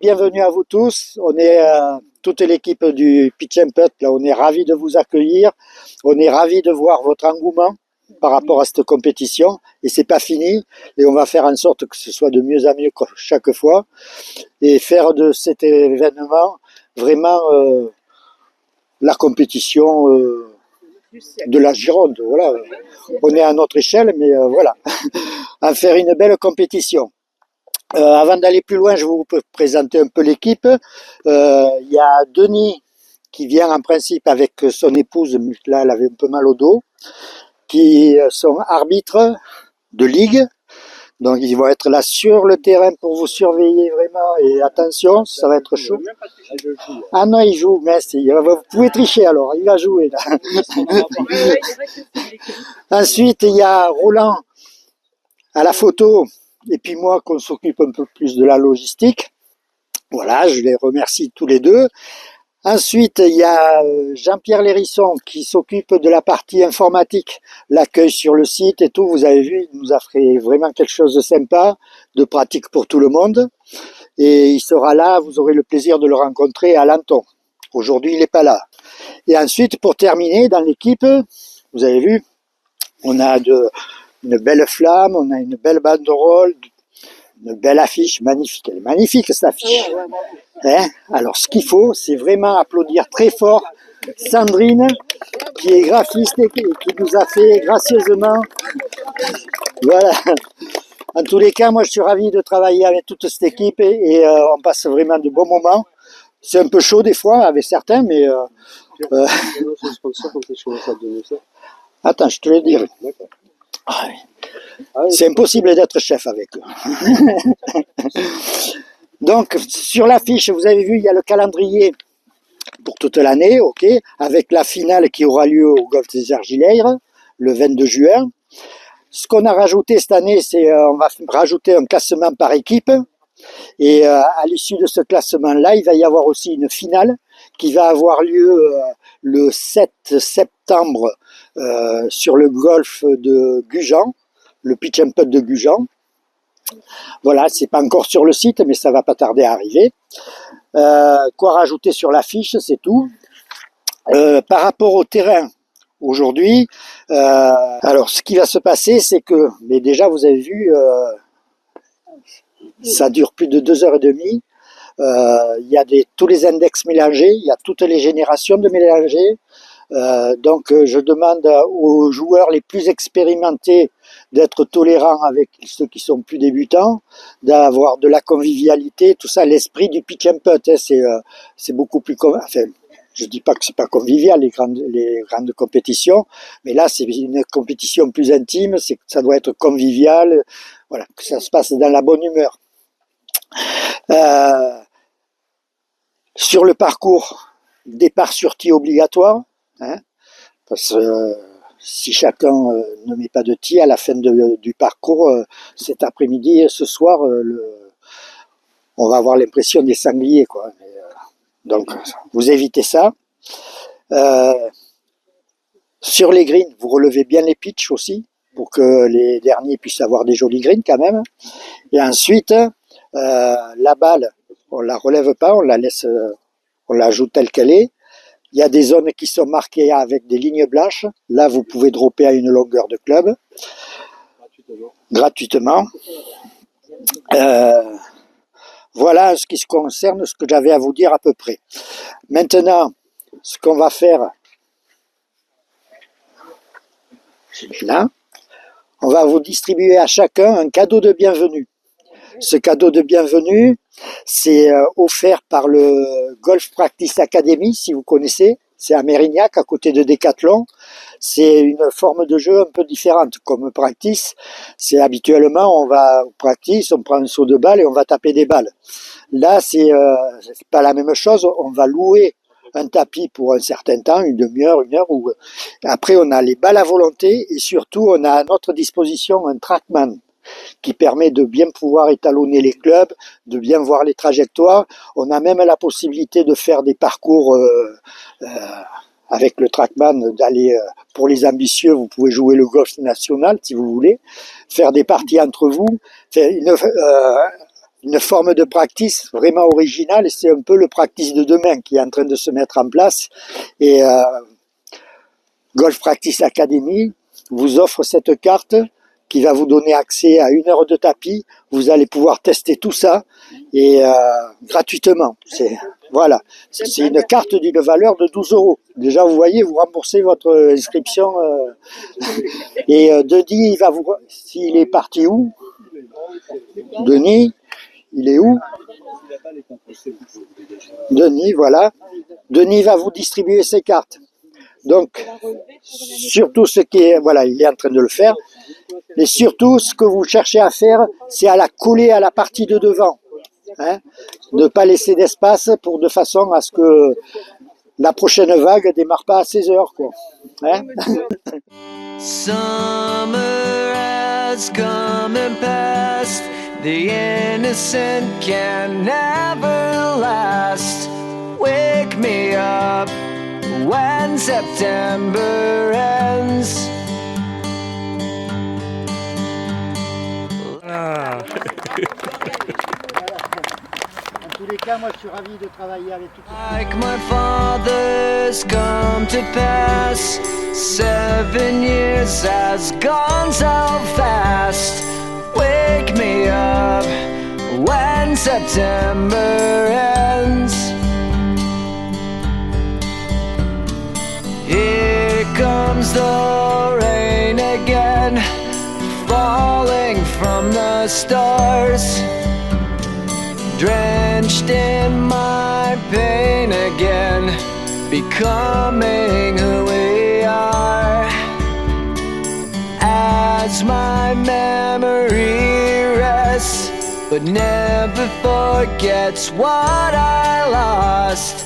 bienvenue à vous tous. On est toute l'équipe du Pitch and Putt. Là, on est ravis de vous accueillir. On est ravis de voir votre engouement par rapport à cette compétition. Et c'est pas fini. Et on va faire en sorte que ce soit de mieux en mieux chaque fois. Et faire de cet événement vraiment la compétition de la Gironde. Voilà. On est à notre échelle, mais voilà. En faire une belle compétition. Avant d'aller plus loin, je vais vous présenter un peu l'équipe. Il y a Denis qui vient en principe avec son épouse, là elle avait un peu mal au dos, qui sont arbitres de ligue. Donc ils vont être là sur le terrain pour vous surveiller vraiment. Et attention, ça va être chaud. Ah non, il joue, mais vous pouvez tricher alors, il va jouer là. Ensuite, il y a Roland à la photo. Et puis moi, qu'on s'occupe un peu plus de la logistique. Voilà, je les remercie tous les deux. Ensuite, il y a Jean-Pierre Lérisson qui s'occupe de la partie informatique, l'accueil sur le site et tout. Vous avez vu, il nous a fait vraiment quelque chose de sympa, de pratique pour tout le monde. Et il sera là, vous aurez le plaisir de le rencontrer à Lanton. Aujourd'hui, il n'est pas là. Et ensuite, pour terminer, dans l'équipe, vous avez vu, on a une belle flamme, on a une belle banderole, une belle affiche, magnifique. Elle est magnifique cette affiche. Hein? Alors ce qu'il faut, c'est vraiment applaudir très fort Sandrine, qui est graphiste et qui nous a fait gracieusement. Voilà. En tous les cas, moi je suis ravi de travailler avec toute cette équipe et on passe vraiment de bons moments. C'est un peu chaud des fois avec certains, mais... Attends, je te le dirai. Ah oui. C'est impossible d'être chef avec eux. Donc, sur l'affiche, vous avez vu, il y a le calendrier pour toute l'année, ok, avec la finale qui aura lieu au Golf des Argileires, le 22 juin. Ce qu'on a rajouté cette année, c'est on va rajouter un classement par équipe. Et à l'issue de ce classement-là, il va y avoir aussi une finale qui va avoir lieu le 7 septembre sur le golf de Gujan, le Pitch and Putt de Gujan. Voilà, c'est pas encore sur le site, mais ça va pas tarder à arriver. Quoi rajouter sur l'affiche, c'est tout. Par rapport au terrain, aujourd'hui, alors ce qui va se passer, c'est que, mais déjà vous avez vu, ça dure plus de 2h30. Il y a tous les index mélangés, il y a toutes les générations de mélangés. Donc je demande aux joueurs les plus expérimentés d'être tolérants avec ceux qui sont plus débutants, d'avoir de la convivialité, tout ça, l'esprit du pitch and putt, hein, c'est beaucoup plus... Enfin, je dis pas que c'est pas convivial les grandes compétitions, mais là c'est une compétition plus intime, ça doit être convivial, voilà, que ça se passe dans la bonne humeur. Sur le parcours, départ sur tee obligatoire, hein, parce que si chacun ne met pas de tee à la fin du parcours, cet après-midi, ce soir, on va avoir l'impression des sangliers, quoi. Donc, vous évitez ça. Sur les greens, vous relevez bien les pitchs aussi, pour que les derniers puissent avoir des jolis greens quand même. Et ensuite, la balle, on la relève pas, on la laisse, on la joue telle qu'elle est. Il y a des zones qui sont marquées avec des lignes blanches. Là, vous pouvez dropper à une longueur de club. Gratuitement. Voilà ce qui se concerne, ce que j'avais à vous dire à peu près. Maintenant, ce qu'on va faire, là, on va vous distribuer à chacun un cadeau de bienvenue. Ce cadeau de bienvenue, c'est offert par le Golf Practice Academy, si vous connaissez. C'est à Mérignac, à côté de Decathlon. C'est une forme de jeu un peu différente. Comme practice, c'est habituellement, on va au practice, on prend un seau de balle et on va taper des balles. Là, c'est pas la même chose. On va louer un tapis pour un certain temps, une demi-heure, une heure. Après, on a les balles à volonté et surtout, on a à notre disposition un TrackMan qui permet de bien pouvoir étalonner les clubs, de bien voir les trajectoires. On a même la possibilité de faire des parcours avec le TrackMan, d'aller, pour les ambitieux, vous pouvez jouer le golf national si vous voulez, faire des parties entre vous, faire une forme de practice vraiment originale, et c'est un peu le practice de demain qui est en train de se mettre en place. Et Golf Practice Academy vous offre cette carte qui va vous donner accès à 1 heure de tapis. Vous allez pouvoir tester tout ça et gratuitement. Voilà, c'est une carte d'une valeur de 12 euros. Déjà, vous voyez, vous remboursez votre inscription. Et Denis, il va vous. S'il est parti où? Denis, il est où? Denis, voilà. Denis va vous distribuer ses cartes. Donc, surtout ce qui est, voilà, il est en train de le faire. Mais surtout, ce que vous cherchez à faire, c'est à la coller à la partie de devant. Hein, ne pas laisser d'espace de façon à ce que la prochaine vague ne démarre pas à 16 heures. Quoi. Hein Summer has come and passed. The innocent can never last. Wake me up when September ends. En tous les cas, moi je suis ravi de travailler avec tout le monde. Like my father's come to pass, 7 years has gone so fast. Wake me up when September ends. Here comes the rain again, falling from the stars, drenched in my pain again, becoming who we are. As my memory rests, but never forgets what I lost.